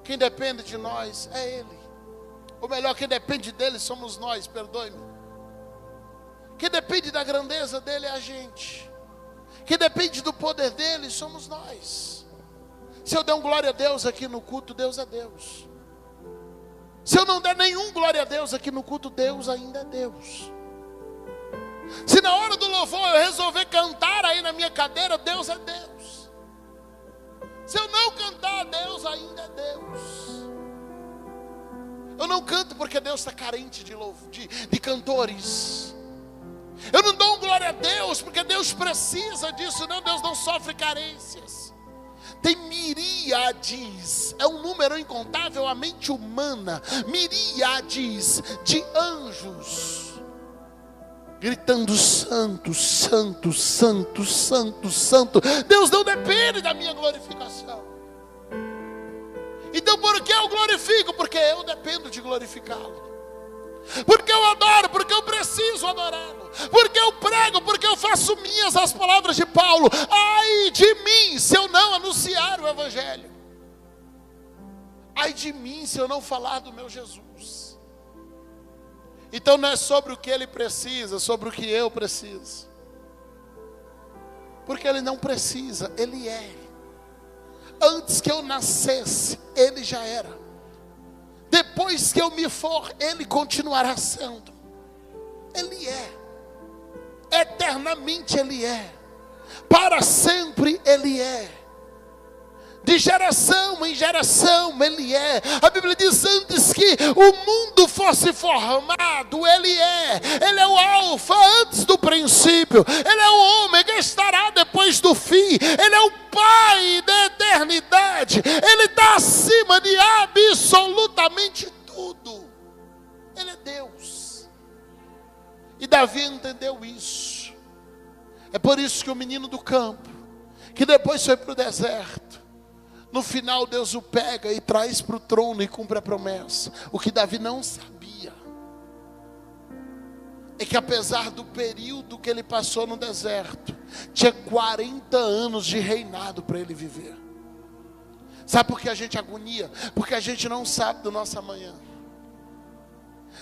Quem depende de nós é Ele. Ou melhor, quem depende dEle somos nós, perdoe-me. Quem depende da grandeza dele é a gente. Quem depende do poder dele somos nós. Se eu der um glória a Deus aqui no culto, Deus é Deus. Se eu não der nenhum glória a Deus aqui no culto, Deus ainda é Deus. Se na hora do louvor eu resolver cantar aí na minha cadeira, Deus é Deus. Se eu não cantar, Deus ainda é Deus. Eu não canto porque Deus está carente de cantores. Eu não dou um glória a Deus porque Deus precisa disso. Não, Deus não sofre carências. Tem miríades, é um número incontável, a mente humana, miríades de anjos gritando santo, santo, santo, santo, santo. Deus não depende da minha glorificação. Então por que eu glorifico? Porque eu dependo de glorificá-lo. Porque eu adoro, porque eu preciso adorá-lo. Porque eu prego, porque eu faço minhas as palavras de Paulo. Ai de mim se eu não anunciar o evangelho. Ai de mim se eu não falar do meu Jesus. Então não é sobre o que ele precisa, é sobre o que eu preciso. Porque ele não precisa, ele é. Antes que eu nascesse, ele já era. Depois que eu me for, ele continuará sendo. Ele é. Eternamente ele é. Para sempre ele é. De geração em geração ele é. A Bíblia diz: antes que o mundo fosse formado, ele é. Ele é o alfa antes do princípio. Ele é o ômega, estará depois do fim. Ele é o Pai da eternidade. Ele está acima de absolutamente tudo. Ele é Deus. E Davi entendeu isso. É por isso que o menino do campo, que depois foi para o deserto, no final Deus o pega e traz para o trono e cumpre a promessa. O que Davi não sabia é que apesar do período que ele passou no deserto, tinha 40 anos de reinado para ele viver. Sabe por que a gente agonia? Porque a gente não sabe do nosso amanhã.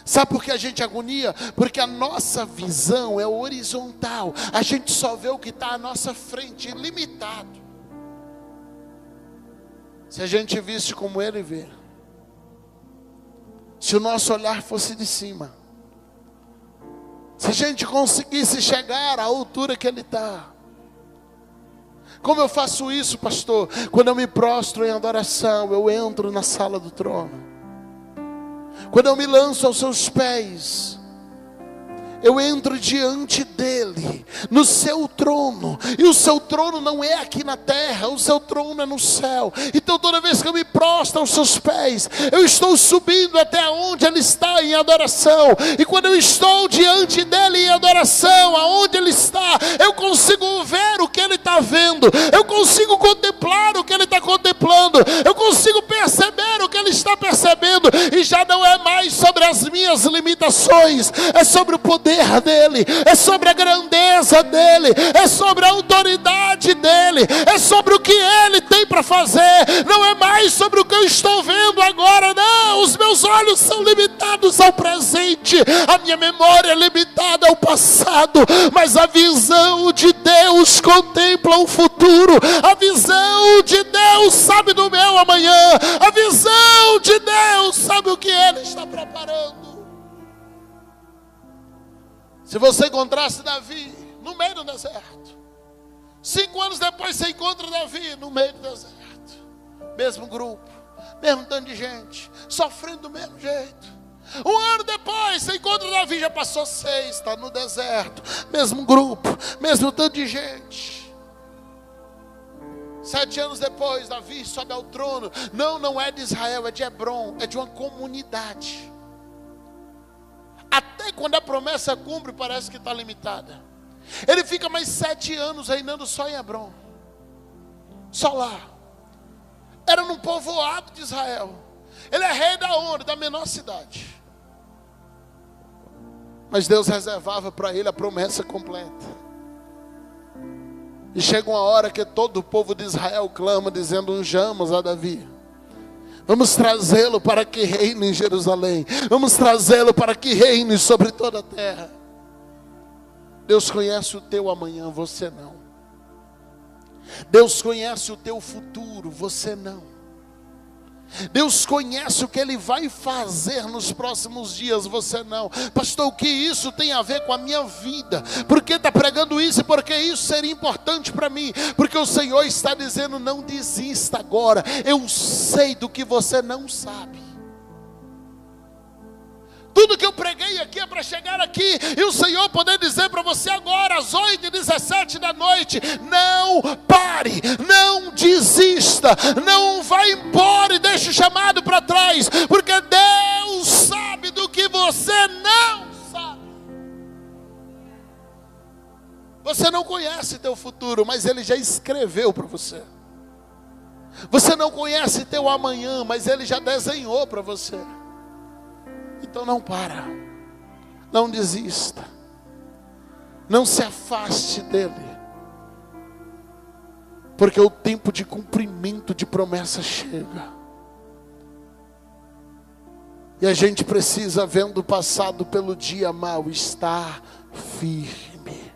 Sabe por que a gente agonia? Porque a nossa visão é horizontal. A gente só vê o que está à nossa frente, limitado. Se a gente visse como ele vê, se o nosso olhar fosse de cima, se a gente conseguisse chegar à altura que ele está. Como eu faço isso, pastor? Quando eu me prostro em adoração, eu entro na sala do trono. Quando eu me lanço aos seus pés, eu entro diante dele, no seu trono. E o seu trono não é aqui na terra, o seu trono é no céu. Então toda vez que eu me prostro aos seus pés, eu estou subindo até onde ele está em adoração. E quando eu estou diante dele em adoração, aonde ele está, eu consigo ver o que ele está vendo. Eu consigo contemplar o que ele está contemplando. Eu consigo perceber o que ele está percebendo. E já não é mais sobre as minhas limitações, é sobre o poder dele, é sobre a grandeza dele, é sobre a autoridade dele, é sobre o que ele tem para fazer. Não é mais sobre o que eu estou vendo agora, não. Os meus olhos são limitados ao presente, a minha memória é limitada ao passado, mas a visão de Deus contempla o futuro. A visão de Deus sabe do meu amanhã. A visão de Deus sabe o que ele está preparando. Se você encontrasse Davi no meio do deserto, 5 anos depois você encontra Davi no meio do deserto, mesmo grupo, mesmo tanto de gente, sofrendo do mesmo jeito. 1 ano depois você encontra Davi, já passou 6, está no deserto, mesmo grupo, mesmo tanto de gente. 7 anos depois Davi sobe ao trono. Não é de Israel, é de Hebron, é de uma comunidade. Até quando a promessa cumpre, parece que está limitada. Ele fica mais 7 anos reinando só em Hebron. Só lá. Era num povoado de Israel. Ele é rei da onde? Da menor cidade. Mas Deus reservava para ele a promessa completa. E chega uma hora que todo o povo de Israel clama, dizendo: unjamos a Davi. Vamos trazê-lo para que reine em Jerusalém. Vamos trazê-lo para que reine sobre toda a terra. Deus conhece o teu amanhã, você não. Deus conhece o teu futuro, você não. Deus conhece o que Ele vai fazer nos próximos dias, você não. Pastor, o que isso tem a ver com a minha vida? Por que está pregando isso? E por que isso seria importante para mim? Porque o Senhor está dizendo, não desista agora. Eu sei do que você não sabe. Tudo que eu preguei aqui é para chegar aqui e o Senhor poder dizer para você agora, às 8h17 da noite, não pare, não desista, não vá embora e deixe o chamado para trás, porque Deus sabe do que você não sabe. Você não conhece teu futuro, mas Ele já escreveu para você. Você não conhece teu amanhã, mas Ele já desenhou para você. Então não para, não desista, não se afaste dele, porque o tempo de cumprimento de promessa chega, e a gente precisa, vendo passado pelo dia mau, estar firme,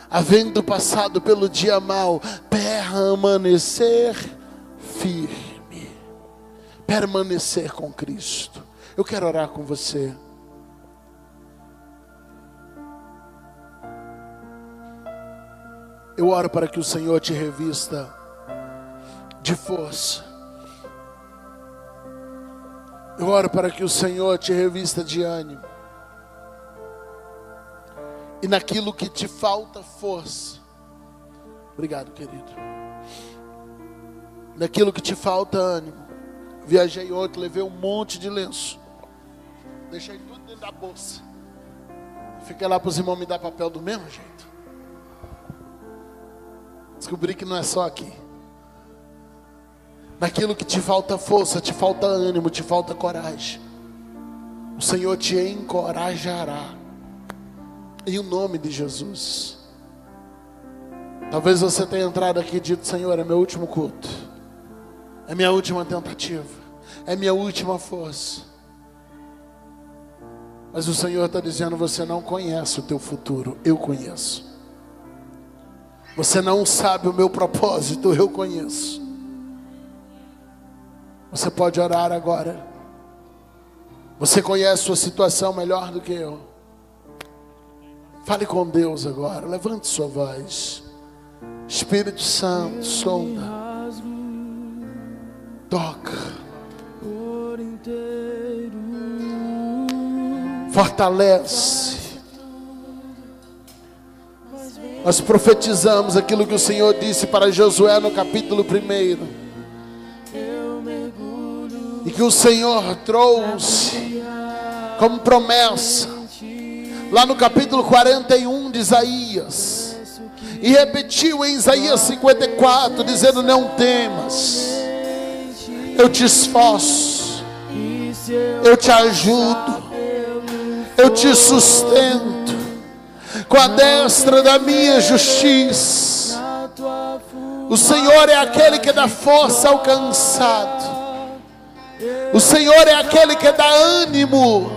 havendo passado pelo dia mau, permanecer firme, permanecer com Cristo. Eu quero orar com você. Eu oro para que o Senhor te revista de força. Eu oro para que o Senhor te revista de ânimo. E naquilo que te falta força. Obrigado, querido. Naquilo que te falta ânimo. Viajei ontem, levei um monte de lenço. Deixei tudo dentro da bolsa. Fiquei lá para os irmãos me dar papel do mesmo jeito. Descobri que não é só aqui. Naquilo que te falta força, te falta ânimo, te falta coragem, o Senhor te encorajará. Em o nome de Jesus. Talvez você tenha entrado aqui e dito, Senhor, é meu último culto. É minha última tentativa. É minha última força. Mas o Senhor está dizendo, você não conhece o teu futuro, eu conheço. Você não sabe o meu propósito, eu conheço. Você pode orar agora. Você conhece sua situação melhor do que eu. Fale com Deus agora, levante sua voz. Espírito Santo, sonda. Toca. Fortalece. Nós profetizamos aquilo que o Senhor disse para Josué no capítulo 1. E que o Senhor trouxe como promessa lá no capítulo 41 de Isaías. E repetiu em Isaías 54, dizendo, não temas, eu te esforço, eu te ajudo, eu te sustento com a destra da minha justiça. O Senhor é aquele que dá força ao cansado. O Senhor é aquele que dá ânimo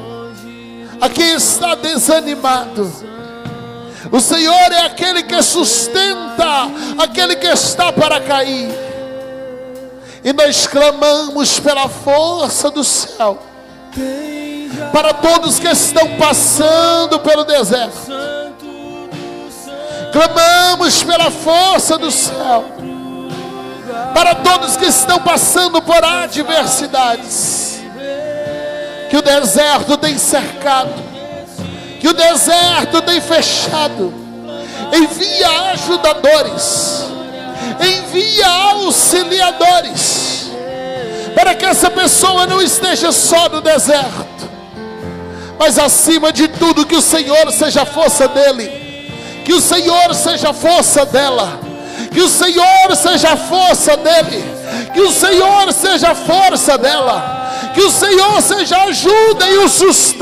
a quem está desanimado. O Senhor é aquele que sustenta aquele que está para cair. E nós clamamos pela força do céu para todos que estão passando pelo deserto. Clamamos pela força do céu para todos que estão passando por adversidades, que o deserto tem cercado, que o deserto tem fechado. Envia ajudadores, envia auxiliadores, para que essa pessoa não esteja só no deserto, mas acima de tudo que o Senhor seja a força dele, que o Senhor seja a força dela, que o Senhor seja a força dele, que o Senhor seja a força dela, que o Senhor seja a ajuda e o sustento